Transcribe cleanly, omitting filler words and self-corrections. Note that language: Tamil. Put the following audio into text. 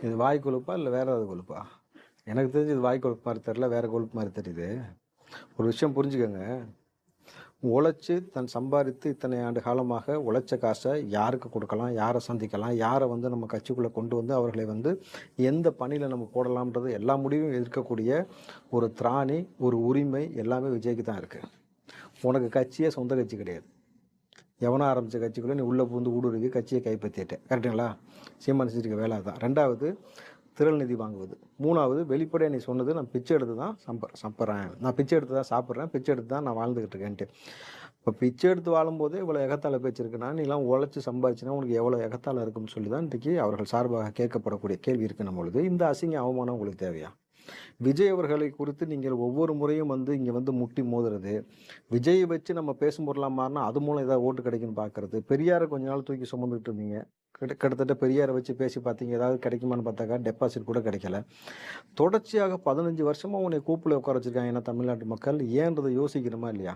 இது வாய் கொழுப்பா இல்லை வேற ஏதாவது கொழுப்பா? எனக்கு தெரிஞ்சு இது வாய் கொழுப்பு மாதிரி தெரியல, வேற கொழுப்பு மாதிரி தெரியுது. ஒரு விஷயம் புரிஞ்சுக்கங்க. உழைச்சு தன் சம்பாதித்து இத்தனை ஆண்டு காலமாக உழைச்ச காசை யாருக்கு கொடுக்கலாம், யாரை சந்திக்கலாம், யாரை வந்து நம்ம கட்சிக்குள்ளே கொண்டு வந்து அவர்களை வந்து எந்த பணியில் நம்ம போடலாம்ன்றது எல்லா முடிவும் இருக்கக்கூடிய ஒரு திராணி, ஒரு உரிமை எல்லாமே விஜய்க்கு தான் இருக்குது. உனக்கு கட்சியே சொந்த கட்சி கிடையாது. எவனோ ஆரம்பித்த கட்சிக்குள்ளே நீ உள்ளே புகுந்து ஊடுருவி கட்சியை கைப்பற்றிட்டேன். கரெக்டுங்களா? சீமான் செஞ்சிருக்க வேலை தான். 2வது திரள் நிதி வாங்குவது. 3வது வெளிப்படையாக நீ சொன்னது, நான் பிச்சை எடுத்து தான் சாப்பிட்றேன், நான் பிச்சை எடுத்து தான் சாப்பிட்றேன், பிச்சை எடுத்து தான் நான் வாழ்ந்துக்கிட்டு இருக்கேன்ட்டு. இப்போ பிச்சை எடுத்து வாழும்போதே இவ்வளோ எகத்தால பேச்சு இருக்குன்னா, நீலாம் உழைச்சி சம்பாதிச்சுன்னா உனக்கு எவ்வளோ எகத்தால இருக்குன்னு சொல்லி தான் இன்றைக்கி அவர்கள் சார்பாக கேட்கப்படக்கூடிய கேள்வி இருக்குன்னும் பொழுது, இந்த அசிங்க அவமானம் உங்களுக்கு தேவையா? விஜய் அவர்களை குறித்து நீங்கள் ஒவ்வொரு முறையும் வந்து இங்கே வந்து முட்டி மோதுறது, விஜயை வச்சு நம்ம பேசும் பொருளாக மாறினா அது மூலம் ஏதாவது ஓட்டு கிடைக்குன்னு பார்க்குறது, பெரியாரை கொஞ்ச நாள் தூக்கி சுமந்துக்கிட்டு இருந்தீங்க, கிட்டத்தட்ட பெரியாரை வச்சு பேசி பார்த்தீங்க, ஏதாவது கிடைக்குமான்னு பார்த்தாக்கா டெபாசிட் கூட கிடைக்கல. தொடர்ச்சியாக 15 வருஷமாக உன்னை கூப்பில் உட்கார வச்சிருக்காங்க ஏன்னா தமிழ்நாட்டு மக்கள், ஏன்றதை யோசிக்கணுமா இல்லையா?